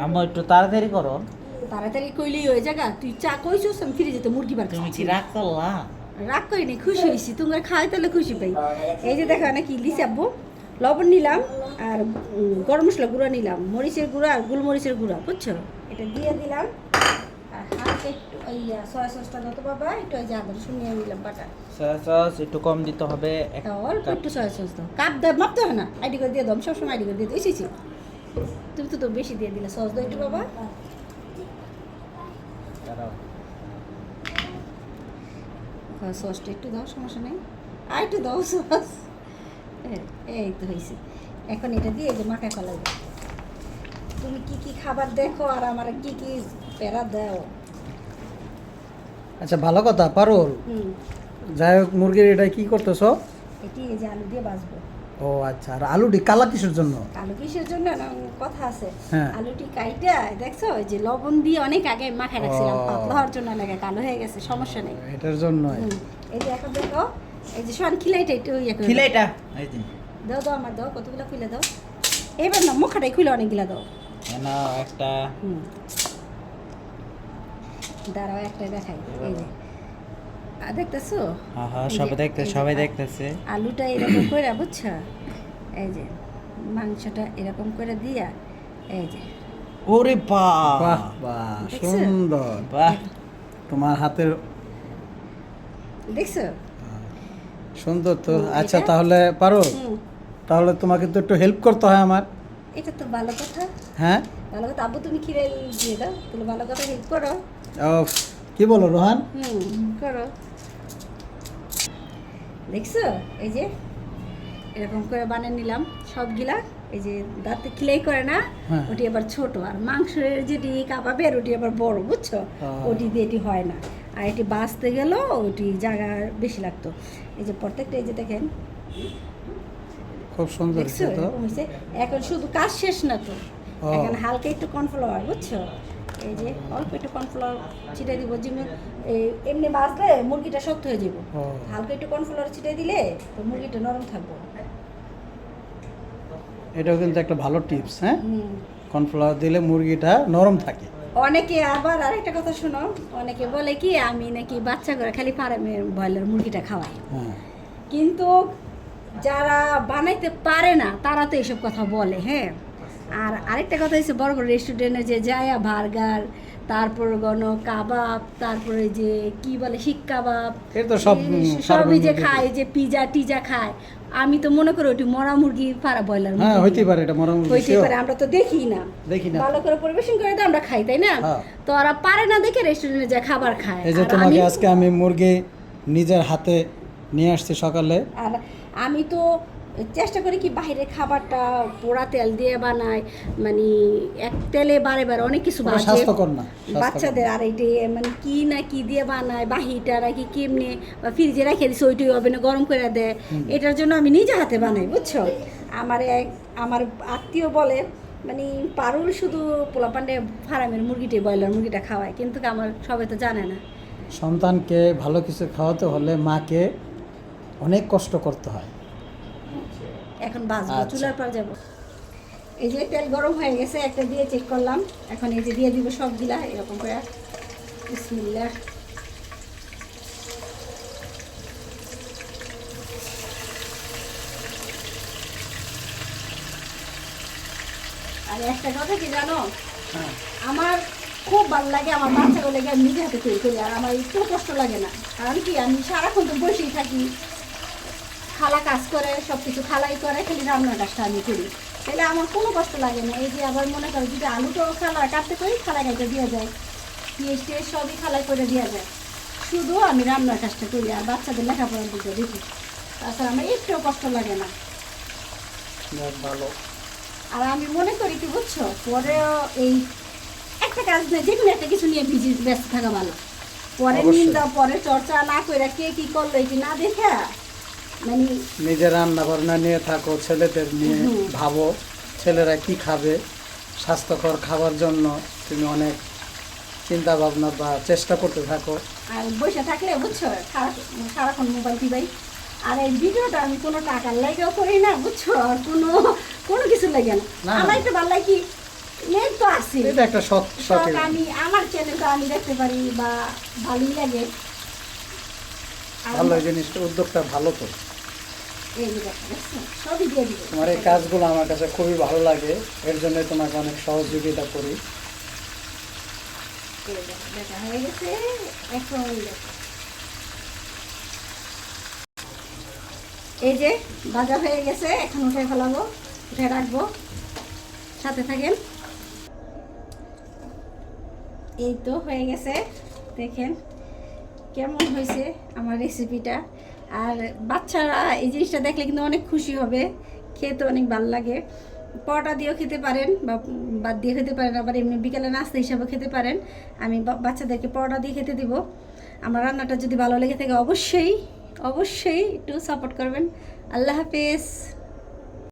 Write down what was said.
আম্মু একটু তাড়াতাড়ি করো। তাড়াতাড়ি কইলেই হয়ে জায়গা, তুই চা কইছিস আমি ফিরে যেতে মুরগি বার তুমি করছি। কি রাগ করলা? রাগ করি নি, খুশি হয়েছি, তোমার খাওয়াই তাহলে খুশি পাই। এই যে দেখো নাকি লিচি আব্বু, লবণ নিলাম আর গরম মশলা গুঁড়া নিলাম, মরিচের গুঁড়া আর গোলমরিচের গুঁড়া, বুঝছো? এটা দিয়ে দিলাম আর হালকা একটু ওই সয়া সসটা যত বাবা একটু ওই যে আদা রসুন নিয়ে নিলাম বাটা। সয়া সস একটু কম দিতে হবে। অল্প একটু সয়া সস দাও, কাপ দাও, মাপতে হয় না, আইডি করে দিয়ে দাও, আমি সবসময় আইডি করে দিয়ে দিই, এসেছি তুমি তো বেশি দিয়ে দিলে। সস দাও একটু বাবা, সসটা একটু দাও, সমস্যা নেই, আর একটু দাও সস। এই তো হয়েছে। এখন এটা দিয়ে এই যে মাখায় ফেলাই দাও। তুমি কি কি খাবার দেখো আর আমার কি কি প্যারা দাও। আচ্ছা ভালো কথা পারুল। যাই হোক, মুরগির এটা কি করতেছো? এটি এই যে আলু দিয়ে বাজবো। ও আচ্ছা, আর আলুটি কালা কিসের জন্য? আলু কিসের জন্য না কথা আছে। হ্যাঁ। আলুটি কাইটা দেখছো ওই যে লবণ দিয়ে অনেক আগে মাখায় রাখছিলাম, ও। পাতলা হওয়ার জন্য লাগে, কালো হয়ে গেছে, সমস্যা নেই। এটার জন্য এই যে এখন দেখো এই যে শোন খিলাইটা একটু ইয়ে করে দাও। খিলাইটা এই যে দাও দাও আমার দাও, কতগুলো খুলে দাও। এবার না মুখাটাই খুলে অনেকগুলা দাও। নাও একটা। দাঁড়াও একটাই দেখাই। এই যে দেখতেছো? হ্যাঁ হ্যাঁ, এই যে- সবাই দেখতে, এই যে সবাই দেখতেছে। আলুটা এরকম করে বুঝছো, এই যে মাংসটা এরকম করে দিয়া, এই যে ওরে বাহ বাহ বাহ, দেখছো? সুন্দর। বাহ, তোমার হাতের দেখছো? সুন্দর তো। হুম, আচ্ছা এটা? তাহলে পারুল, হুম, তাহলে তোমাকে তো একটু হেল্প করতে হয় আমার। এটা তো ভালো কথা। হ্যাঁ। ভালো কথা আব্বু, তুমি খিরে দিয়ে দাও, তাহলে ভালো কথা হেল্প করো। ও, কি বলো রোহান? করো। দেখছো এই যে এরকম করে বানিয়ে নিলাম সবগুলা। এই যে দাঁতে খিলাই করে না, হ্যাঁ। ওটি আবার ছোট, আর মাংসের যেটি কাবাবের ওটি আবার বড়, বুঝছো? ওটি দিয়ে এটি হয় না, আর এটি বাঁচতে গেলেও ওটি জায়গা বেশি লাগতো। এই যে প্রত্যেকটা এই যে দেখেন, খুব সুন্দর দেখছো হয়েছে তো। এরকম হয়েছে। এখন শুধু কাজ শেষ না তো, ও। এখন হালকা একটু কর্নফ্লাওয়ার, বুঝছো? এই যে অল্প একটু কর্নফ্লাওয়ার ছিটিয়ে দিব, যেমন এমনি বাজলে মুরগিটা শক্ত হয়ে যাব। ও। হালকা একটু কর্নফ্লাওয়ার ছিটিয়ে দিলে তো মুরগিটা নরম থাকবে। এটাও কিন্তু একটা ভালো টিপস। হ্যাঁ, হুম। কর্নফ্লাওয়ার দিলে মুরগিটা নরম থাকে। অনেকে আবার আরেকটা কথা শোনো, অনেকে বলে কি আমি নাকি বাচ্চা করে খালি ফার্মের ব্রয়লার মুরগিটা খাওয়াই, হ্যাঁ। কিন্তু যারা বানাইতে পারে না তারা তো এইসব কথা বলে। হ্যাঁ, আর আরেকটা কথা হচ্ছে বড় বড় রেস্টুরেন্টে যে যায় বার্গার, তারপর কাবাব, তারপরে যে কি বলে শিক কাবাব, এর তো সব সবই যে মুরগি। খায়, যে পিজা টিজা খায়, আমি তো মনে করি ওটি মরা মুরগি ফারা ব্রয়লার হ্যাঁ, হইতে পারে, এটা মরা মুরগি হইতে সেও। পারে, আমরা তো দেখি না, দেখি না। ভালো করে পরিবেশন করে তো আমরা খাই, তাই না? হ্যাঁ। তো ওরা পারে না দেখে রেস্টুরেন্টে যায় খাবার খায়। এই যে আর তোমাকে আমি- আজকে আমি মুরগি নিজের হাতে নিয়ে আসছি সকালে। আর আমি তো চেষ্টা করি কি বাইরের খাবারটা পোড়া তেল দিয়ে বানায়, মানে এক তেলে বারে বারে অনেক কিছু ওটা বাজে স্বাস্থ্যকর না, স্বাস্থ্যকর বাচ্চাদের। আর এইটা মানে কি না কি দিয়ে বানায়, বাহিটা নাকি কেমনে বা ফ্রিজে রেখে দিচ্ছে, ওইটাই ওভেনে গরম করে দেয়। এটার জন্য আমি নিজে হাতে বানাই, বুঝছো? আমার আত্মীয় বলে মানে পারুল শুধু পোলাপান্ডে ফার্মের মুরগিটাই ব্রয়লার মুরগিটা খাওয়ায়, কিন্তু আমার সবাই তো জানে না। সন্তানকে ভালো কিছু খাওয়াতে হলে মাকে অনেক কষ্ট করতে হয়। এখন বাজবো, আচ্ছা। চুলার পর যাব। এই যে তেল গরম হয়ে গেছে, একটা দিয়ে চেক করলাম, এখন এই যে দিয়ে দিব সবগুলা এরকম করে। বিসমিল্লাহ। আর একটা কথা কি জানো, হ্যাঁ। আমার খুব ভালো লাগে আমার বাচ্চাগুলো লেগে আমি নিজে হাতে তৈরি করি, আর আমার একটু কষ্ট লাগে না। কারণ কি আমি সারাক্ষণ তো বসেই থাকি, খালা কাজ করে, সব কিছু খালাই করে, খালি রান্নার কাজটা আমি করি, তাহলে আমার কোনো কষ্ট লাগে না। এই যে আবার মনে করো যদি আলুটাও খালা কাটতে করি, খালা কাটতে দেওয়া যায়, পেঁয়াজ টেস্ট সবই খালাই করে দেওয়া যায়, শুধু আমি রান্নার কাজটা করি আর বাচ্চাদের লেখাপড়ার দিকে দেখি, তাছাড়া আমার একটুও কষ্ট লাগে না। যাক, ভালো। আর আমি মনে করি কি বুঝছো, পরেও এই একটা কাজ নেই, যে কোনো একটা কিছু নিয়ে বিজি ব্যস্ত থাকা ভালো। পরে অবশ্যই। নিন্দা, পরে চর্চা না করে কে কি করলো এটি না দেখে মানে নিজের রান্না বান্না নিয়ে থাকো, ছেলেদের নিয়ে ভাবো ছেলেরা কি খাবে, স্বাস্থ্যকর খাবার জন্য তুমি অনেক চিন্তা ভাবনা বা চেষ্টা করতে থাকো। আর বসে থাকলে বুঝছো সারাক্ষণ মোবাইল টিপাই। আর এই ভিডিওটা আমি কোনো টাকার লাগেও করি না, বুঝছো, আর কোনো কোনো কিছু লাগে না। না। আমার একটু ভালো লাগে কি নেট তো আছে এটা একটা শখ শখ, শখের। আমি আমার চ্যানেলটা আমি দেখতে পারি বা ভালোই লাগে। আর ভালো এই জিনিসটা, উদ্যোগটা ভালো তো। এই যে দেখো, দেখছো? সবই দিয়ে দিব। তোমার এই কাজগুলো আমার কাছে খুবই ভালো লাগে, এর জন্য তোমাকে অনেক সহযোগিতা করি। এই দেখো, দেখা হয়ে গেছে। এখন দেখো, এই যে ভাজা হয়ে গেছে, এখন উঠে ফেলাবো, উঠে রাখবো, সাথে থাকেন। এই তো হয়ে গেছে, দেখেন কেমন হয়েছে আমার রেসিপিটা। আর বাচ্চারা এই জিনিসটা দেখলে কিন্তু অনেক খুশি হবে, খেতে অনেক ভালো লাগে। পরোটা দিয়েও খেতে পারেন বা বাদ দিয়ে খেতে পারেন, আবার এমনি বিকেলে নাস্তা হিসাবে খেতে পারেন। আমি বাচ্চাদেরকে পরোটা দিয়ে খেতে দিব। আমার রান্নাটা যদি ভালো লেগে থাকে অবশ্যই অবশ্যই একটু সাপোর্ট করবেন। আল্লাহ হাফেজ।